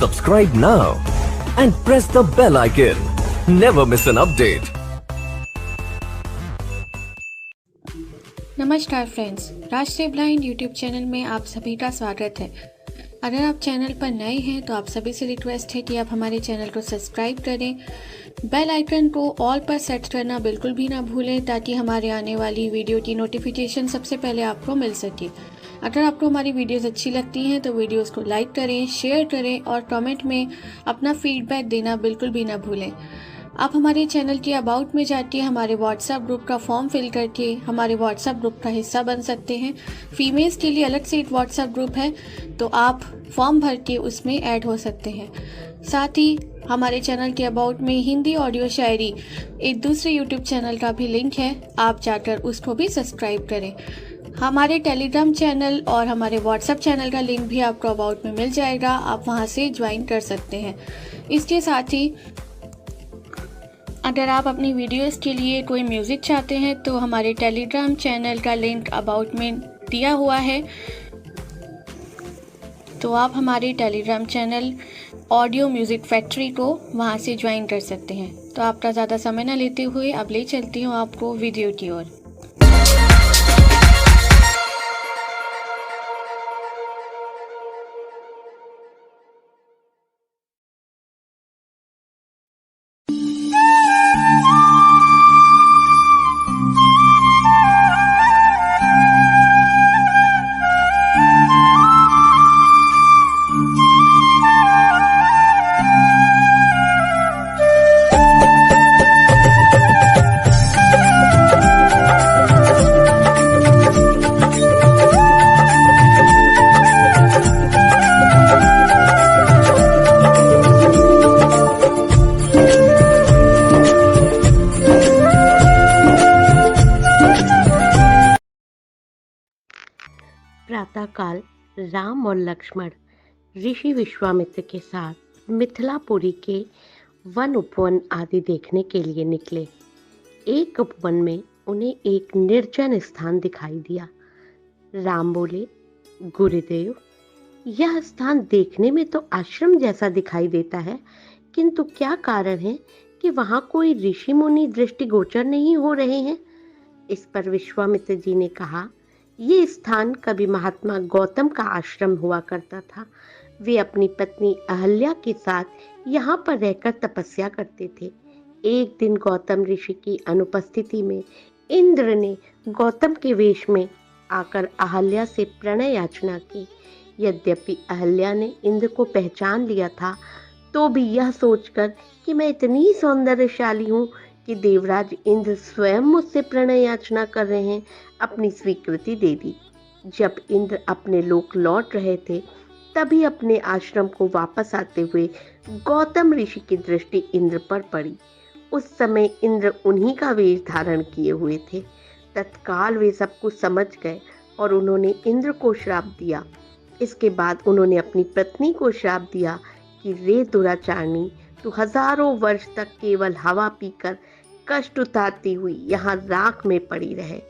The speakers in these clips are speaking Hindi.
Subscribe now and press the bell icon. Never miss an update. नमस्कार फ्रेंड्स, राष्ट्रीय ब्लाइंड यूट्यूब चैनल में आप सभी का स्वागत है। अगर आप चैनल पर नए हैं तो आप सभी से रिक्वेस्ट है कि आप हमारे चैनल को सब्सक्राइब करें, बेल आइकन को ऑल पर सेट करना बिल्कुल भी ना भूलें ताकि हमारे आने वाली वीडियो की नोटिफिकेशन सबसे पहले आपको मिल सके। अगर आपको हमारी वीडियोस अच्छी लगती हैं तो वीडियोस को लाइक करें, शेयर करें और कमेंट में अपना फीडबैक देना बिल्कुल भी ना भूलें। आप हमारे चैनल के अबाउट में जाके हमारे व्हाट्सएप ग्रुप का फॉर्म फिल करके हमारे व्हाट्सएप ग्रुप का हिस्सा बन सकते हैं। फीमेल्स के लिए अलग से एक व्हाट्सएप ग्रुप है, तो आप फॉर्म भर के उसमें ऐड हो सकते हैं। साथ ही हमारे चैनल के अबाउट में हिंदी ऑडियो शायरी एक दूसरे यूट्यूब चैनल का भी लिंक है, आप जाकर उसको भी सब्सक्राइब करें। हमारे टेलीग्राम चैनल और हमारे व्हाट्सएप चैनल का लिंक भी आपको अबाउट में मिल जाएगा, आप वहां से ज्वाइन कर सकते हैं। इसके साथ ही अगर आप अपनी वीडियोस के लिए कोई म्यूज़िक चाहते हैं तो हमारे टेलीग्राम चैनल का लिंक अबाउट में दिया हुआ है, तो आप हमारे Telegram channel audio music factory को वहां से ज्वाइन कर सकते हैं। तो आपका ज़्यादा समय न लेते हुए अब ले चलती हूँ आपको वीडियो की ओर। प्रातःकाल राम और लक्ष्मण ऋषि विश्वामित्र के साथ मिथिलापुरी के वन उपवन आदि देखने के लिए निकले। एक उपवन में उन्हें एक निर्जन स्थान दिखाई दिया। राम बोले, गुरुदेव, यह स्थान देखने में तो आश्रम जैसा दिखाई देता है, किंतु क्या कारण है कि वहां कोई ऋषि मुनि दृष्टिगोचर नहीं हो रहे हैं? इस पर विश्वामित्र जी ने कहा, ये स्थान कभी महात्मा गौतम का आश्रम हुआ करता था। वे अपनी पत्नी अहल्या के साथ यहाँ पर रहकर तपस्या करते थे। एक दिन गौतम ऋषि की अनुपस्थिति में इंद्र ने गौतम के वेश में आकर अहल्या से प्रणय याचना की। यद्यपि अहल्या ने इंद्र को पहचान लिया था, तो भी यह सोचकर कि मैं इतनी सौंदर्यशाली हूँ कि देवराज इंद्र स्वयं मुझसे प्रणय याचना कर रहे हैं, अपनी स्वीकृति दे दी। जब इंद्र अपने लोक लौट रहे थे, तभी अपने आश्रम को वापस आते हुए गौतम ऋषि की दृष्टि इंद्र पर पड़ी। उस समय इंद्र उन्हीं का वेश धारण किए हुए थे। तत्काल वे सब कुछ समझ गए और उन्होंने इंद्र को श्राप दिया। इसके बाद उन्होंने अपनी पत्नी को श्राप दिया कि रे दुराचारणी, तू हजारों वर्ष तक केवल हवा पीकर कष्ट उतारती हुई यहाँ राख में पड़ी रहे।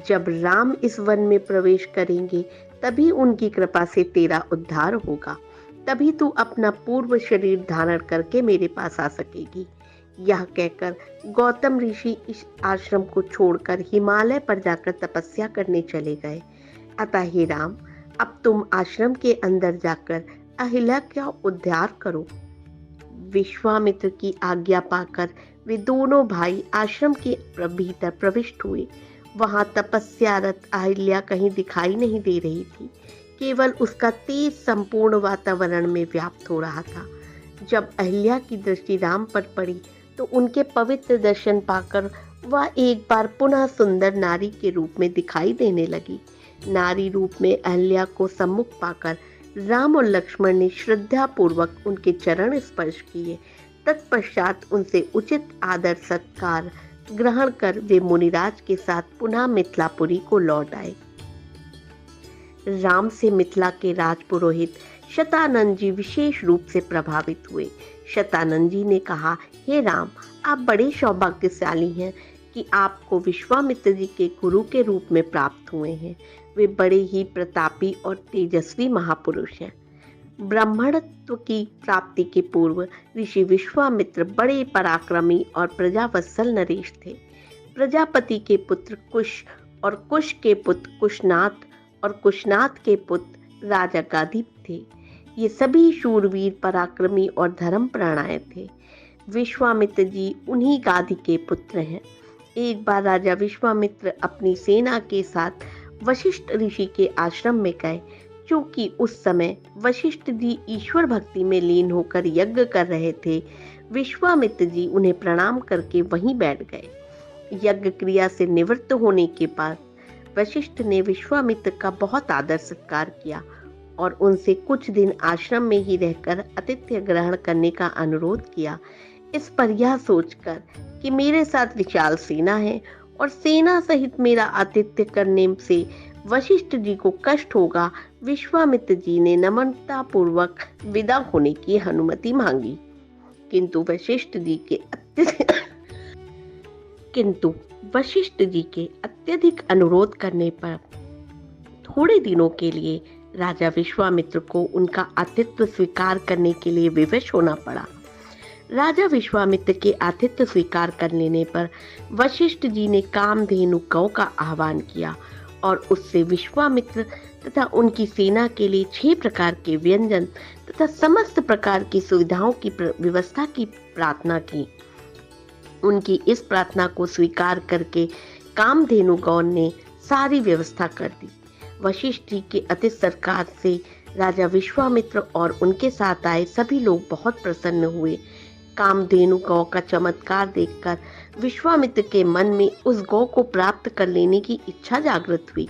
जब राम इस वन में प्रवेश करेंगे तभी उनकी कृपा से तेरा उद्धार होगा, तभी तू अपना पूर्व शरीर धारण करके मेरे पास आ सकेगी। यह कहकर गौतम ऋषि इस आश्रम को छोड़कर हिमालय पर जाकर तपस्या करने चले गए। अतः हे राम, अब तुम आश्रम के अंदर जाकर अहिल्या का उद्धार करो। विश्वामित्र की आज्ञा पाकर वे दोनों भाई आश्रम के भीतर प्रविष्ट हुए। वहां तपस्यारत अहिल्या कहीं दिखाई नहीं दे रही थी, केवल उसका तेज संपूर्ण वातावरण में व्याप्त हो रहा था। जब अहिल्या की दृष्टि राम पर पड़ी तो उनके पवित्र दर्शन पाकर वह एक बार पुनः सुंदर नारी के रूप में दिखाई देने लगी। नारी रूप में अहिल्या को सम्मुख पाकर राम और लक्ष्मण ने श्रद्धा पूर्वक उनके चरण स्पर्श किए। तत्पश्चात उनसे उचित आदर सत्कार ग्रहण कर वे मुनिराज के साथ पुनः मिथिलापुरी को लौट आए। राम से मिथिला के राजपुरोहित शतानंद जी विशेष रूप से प्रभावित हुए। शतानंद जी ने कहा, हे राम, आप बड़े सौभाग्यशाली हैं कि आपको विश्वामित्र जी के गुरु के रूप में प्राप्त हुए हैं। वे बड़े ही प्रतापी और तेजस्वी महापुरुष हैं। ब्राह्मणत्व की प्राप्ति के पूर्व ऋषि विश्वामित्र बड़े पराक्रमी और प्रजावत्सल नरेश थे। प्रजापति के पुत्र कुश और कुश के पुत्र कुशनाथ और कुशनाथ के पुत्र राजा गाधिप थे। ये सभी शूरवीर, पराक्रमी और धर्मपरायण थे। विश्वामित्र जी उन्हीं गाधी के पुत्र हैं। एक बार राजा विश्वामित्र अपनी सेना के साथ वशिष्ठ ऋषि के आश्रम में गए। क्योंकि उस समय वशिष्ठ जी ईश्वर भक्ति में लीन होकर यज्ञ कर रहे थे, विश्वामित्र जी उन्हें प्रणाम करके वहीं बैठ गए। यज्ञ क्रिया से निवृत्त होने के बाद वशिष्ठ ने विश्वामित्र का बहुत आदर सत्कार किया और उनसे कुछ दिन आश्रम में ही रहकर आतिथ्य ग्रहण करने का अनुरोध किया। इस पर यह सोचकर कि मेरे साथ विशाल सेना है और सेना सहित मेरा आतिथ्य करने से वशिष्ठ जी को कष्ट होगा, विश्वामित्र जी ने नम्रता पूर्वक विदा होने की अनुमति मांगी। किंतु वशिष्ठ जी के अत्यधिक अनुरोध करने पर थोड़े दिनों के लिए राजा विश्वामित्र को उनका आतिथ्य स्वीकार करने के लिए विवश होना पड़ा। राजा विश्वामित्र के आतिथ्य स्वीकार कर लेने पर वशिष्ठ जी ने कामधेनु गौ का आह्वान किया और उससे विश्वामित्र तथा उनकी सेना के लिए 6 प्रकार के व्यंजन तथा समस्त प्रकार की सुविधाओं की व्यवस्था की प्रार्थना की। उनकी इस प्रार्थना को स्वीकार करके कामधेनु गौ ने सारी व्यवस्था कर दी। वशिष्ठ जी के अतिथि सत्कार से राजा विश्वामित्र और उनके साथ आए सभी लोग बहुत प्रसन्न हुए। कामधेनु गौ का चमत्कार देखकर विश्वामित्र के मन में उस गौ को प्राप्त कर लेने की इच्छा जागृत हुई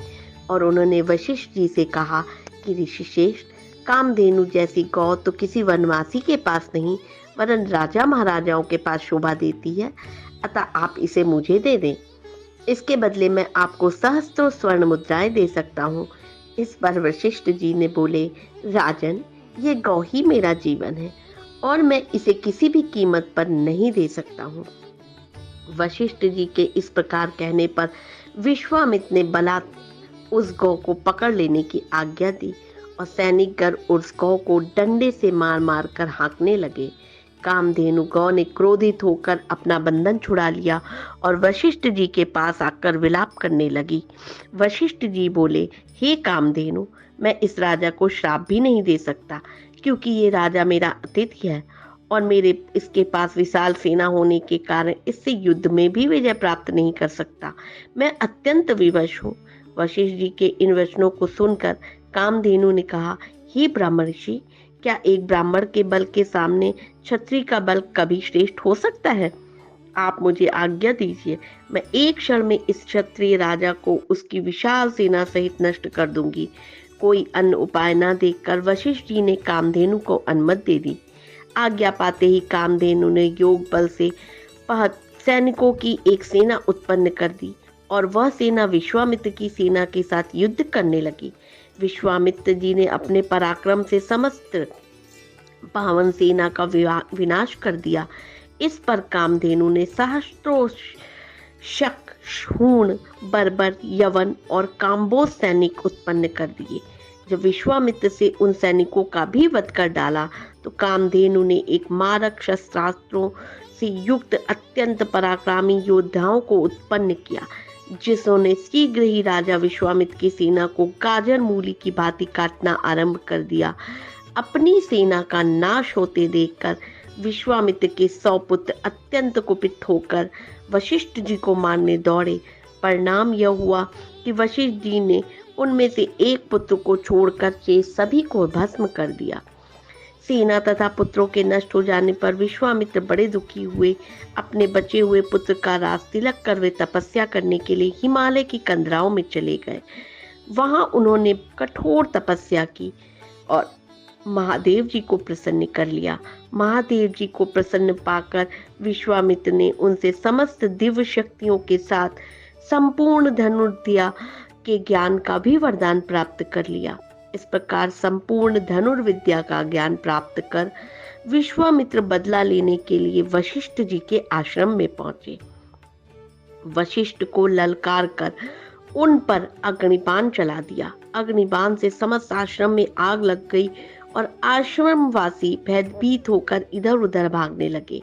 और उन्होंने वशिष्ठ जी से कहा कि ऋषिश्रेष्ठ, कामधेनु जैसी गौ तो किसी वनवासी के पास नहीं वरन राजा महाराजाओं के पास शोभा देती है, अतः आप इसे मुझे दे दें। इसके बदले मैं आपको सहस्त्रों स्वर्ण मुद्राएं दे सकता हूँ। इस पर वशिष्ठ जी ने बोले, राजन, ये गौ ही मेरा जीवन है और मैं इसे किसी भी कीमत पर नहीं दे सकता हूँ। वशिष्ठ जी के इस प्रकार कहने पर विश्वामित्र ने बलात् उस गौ को पकड़ लेने की आज्ञा दी और सैनिक गण उस गौ को डंडे से मार मार कर हाँकने लगे। कामधेनु गौ ने क्रोधित होकर अपना बंधन छुड़ा लिया और वशिष्ठ जी के पास आकर विलाप करने लगी। वशिष्ठ जी बोले, हे कामधेनु, मैं इस राजा को श्राप भी नहीं दे सकता क्योंकि ये राजा मेरा अतिथि है और मेरे इसके पास विशाल सेना होने के कारण इससे युद्ध में भी विजय प्राप्त नहीं कर सकता। मैं अत्यंत विवश हूँ। वशिष्ठ जी के इन वचनों को सुनकर कामधेनु ने कहा, हे ब्राह्मण ऋषि, क्या एक ब्राह्मण के बल के सामने क्षत्रिय का बल कभी श्रेष्ठ हो सकता है? आप मुझे आज्ञा दीजिए, मैं एक क्षण में इस क्षत्रिय राजा को उसकी विशाल सेना सहित नष्ट कर दूंगी। कोई अन्य उपाय न देखकर वशिष्ठ जी ने कामधेनु को अनुमति दे दी। आज्ञा पाते ही कामधेनु ने योग बल से सैनिकों की एक सेना उत्पन्न कर दी और वह सेना विश्वामित्र की सेना के साथ युद्ध करने लगी। विश्वामित्र जी ने अपने पराक्रम से समस्त पावन सेना का विनाश कर दिया। इस पर कामधेनु ने सहस्त्रों शक, शूण, बर्बर, यवन और काम्बोज सैनिक उत्पन्न कर दिए। जब विश्वामित्र से उन सैनिकों का भी वध कर डाला तो कामधेनु ने एक मारक शस्त्रास्त्रों से युक्त अत्यंत पराक्रमी योद्धाओं को उत्पन्न किया, जिन्होंने शीघ्र ही राजा विश्वामित्र की सेना को गाजर मूली की भांति काटना आरंभ कर दिया। अपनी सेना का नाश होते देखकर विश्वामित्र के 100 पुत्र अत्यंत कुपित होकर वशिष्ठ जी को मारने दौड़े। परिणाम यह हुआ कि वशिष्ठ जी ने उनमें से एक पुत्र को छोड़कर शेष सभी को भस्म कर दिया। सेना तथा पुत्रों के नष्ट हो जाने पर विश्वामित्र बड़े दुखी हुए। अपने बचे हुए पुत्र का राज तिलक कर वे तपस्या करने के लिए हिमालय की कंदराओं में चले गए। वहां उन्होंने कठोर तपस्या की और महादेव जी को प्रसन्न कर लिया। महादेव जी को प्रसन्न पाकर विश्वामित्र ने उनसे समस्त दिव्य शक्तियों के साथ संपूर्ण धनुर्विद्या के ज्ञान का भी वरदान प्राप्त कर लिया। इस प्रकार संपूर्ण धनुर्विद्या का ज्ञान प्राप्त कर विश्वामित्र बदला लेने के लिए वशिष्ठ जी के आश्रम में पहुंचे। वशिष्ठ को ललकार कर उन पर अग्निबाण चला दिया। अग्निबाण से समस्त आश्रम में आग लग गई और आश्रमवासी भयभीत होकर इधर उधर भागने लगे।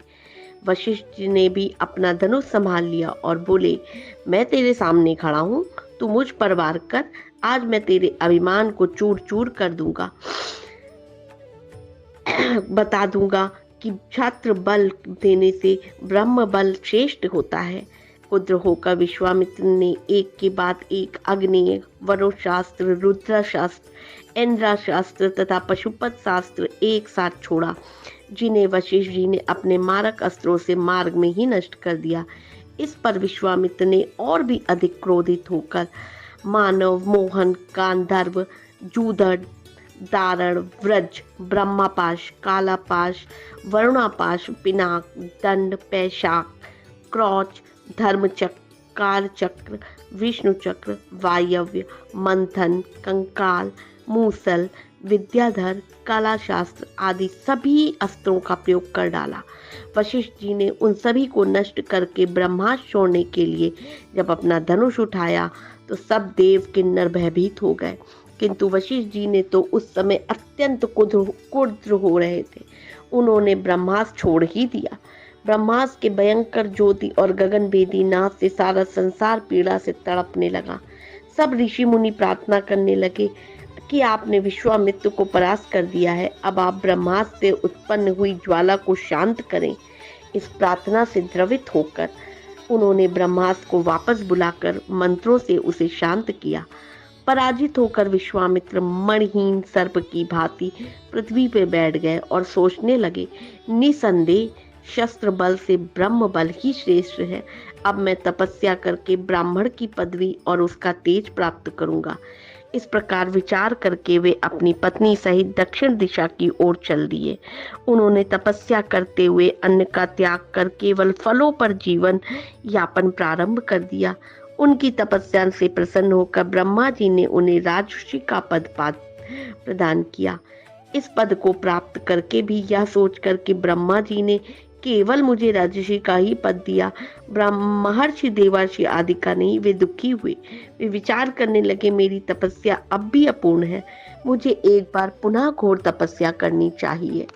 वशिष्ठ जी ने भी अपना धनुष संभाल लिया और बोले, मैं तेरे सामने खड़ा हूँ, तू मुझ पर वार कर, आज मैं तेरे अभिमान को चूर चूर कर दूंगा। बता दूंगा कि छात्र बल देने से ब्रह्म बल श्रेष्ठ होता है। कुद्र होकर विश्वामित्र ने एक के बाद एक अग्नेय, वरुशास्त्र, रुद्रशास्त्र, इंद्रशास्त्र तथा पशुपत शास्त्र एक साथ छोड़ा, जिन्हें वशिष्ठ जी ने अपने मारक अस्त्रों से मार्ग में ही नष्ट कर दिया। इस पर विश्वामित्र ने और भी अधिक क्रोधित होकर मानव, मोहन, गांधर्व, जूदड़, दारण, व्रज, ब्रह्मापाश, कालापाश, वरुणापाश, पिनाक, दंड, पैशाक, क्रौच, धर्मचक्र, कालचक्र, विष्णु चक्र, वायव्य, मंथन, कंकाल, मूसल, विद्याधर, कलाशास्त्र आदि सभी अस्त्रों का प्रयोग कर डाला। वशिष्ठ जी ने उन सभी को नष्ट करके ब्रह्मास्त्र छोड़ने के लिए जब अपना धनुष उठाया तो सब देव किन्नर भयभीत हो गए, किंतु वशिष्ठ जी ने तो उस समय अत्यंत क्रुद्ध हो रहे थे। उन्होंने ब्रह्मास्त्र छोड़ ही दिया। ब्रह्मास्त्र के भयंकर ज्योति और गगनभेदी नाद से सारा संसार पीड़ा से तड़पने लगा। सब ऋषि मुनि प्रार्थना करने लगे कि आपने विश्वामित्र को परास्त कर दिया है, अब आप ब्रह्मास्त्र से उत्पन्न हुई ज्वाला को शांत करें। इस प्रार्थना से द्रवित होकर उन्होंने ब्रह्मास्त्र को वापस बुलाकर मंत्रों से उसे शांत किया। पराजित होकर विश्वामित्र मणिहीन सर्प की भांति पृथ्वी पर बैठ गए और सोचने लगे, निसंदेह शस्त्र बल से ब्रह्म बल ही श्रेष्ठ है। अब मैं तपस्या करके ब्राह्मण की पदवी और उसका तेज प्राप्त करूंगा। इस प्रकार विचार करके वे अपनी पत्नी सहित दक्षिण दिशा की ओर चल दिए। उन्होंने तपस्या करते हुए अन्न का त्याग कर केवल फलों पर जीवन यापन प्रारंभ कर दिया। उनकी तपस्या से प्रसन्न होकर ब्रह्मा जी ने उन्हें राजर्षि का पद प्रदान किया। इस पद को प्राप्त करके भी यह सोचकर कि ब्रह्मा जी ने केवल मुझे राजर्षि का ही पद दिया, महर्षि, देवर्षि आदि का नहीं, वे दुखी हुए। वे विचार करने लगे, मेरी तपस्या अब भी अपूर्ण है, मुझे एक बार पुनः घोर तपस्या करनी चाहिए।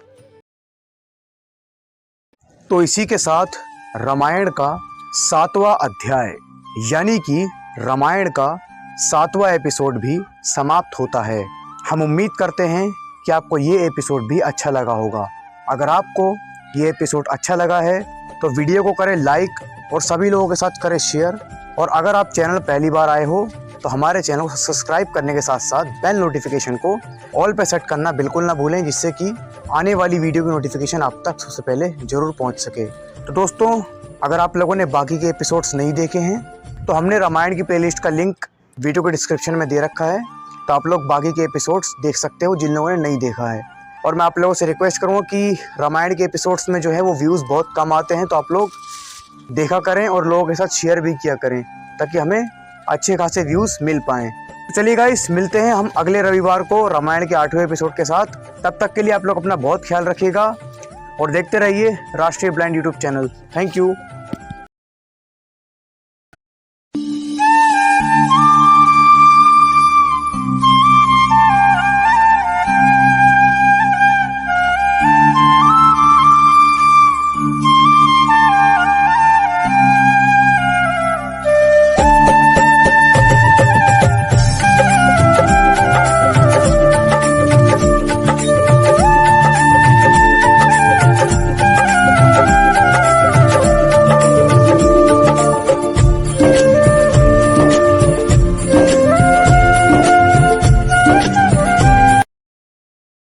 तो इसी के साथ रामायण का 7वां अध्याय यानी कि रामायण का 7वां एपिसोड भी समाप्त होता है। हम उम्मीद करते हैं कि आपको ये एपिसोड भी अच्छा लगा होगा। अगर आपको ये एपिसोड अच्छा लगा है तो वीडियो को करें लाइक और सभी लोगों के साथ करें शेयर। और अगर आप चैनल पहली बार आए हो तो हमारे चैनल को सब्सक्राइब करने के साथ साथ बेल नोटिफिकेशन को ऑल पे सेट करना बिल्कुल ना भूलें, जिससे कि आने वाली वीडियो की नोटिफिकेशन आप तक सबसे पहले ज़रूर पहुंच सके। तो दोस्तों, अगर आप लोगों ने बाकी के एपिसोड्स नहीं देखे हैं तो हमने रामायण की प्लेलिस्ट का लिंक वीडियो के डिस्क्रिप्शन में दे रखा है, तो आप लोग बाकी के एपिसोड्स देख सकते हो जिन लोगों ने नहीं देखा है। और मैं आप लोगों से रिक्वेस्ट करूँगा कि रामायण के एपिसोड्स में जो है वो व्यूज़ बहुत कम आते हैं, तो आप लोग देखा करें और लोगों के साथ शेयर भी किया करें ताकि हमें अच्छे खासे व्यूज़ मिल पाएँ। तो चलिए गाइस, मिलते हैं हम अगले रविवार को रामायण के 8वें एपिसोड के साथ। तब तक के लिए आप लोग अपना बहुत ख्याल रखिएगा और देखते रहिए राष्ट्रीय blind YouTube channel. Thank you.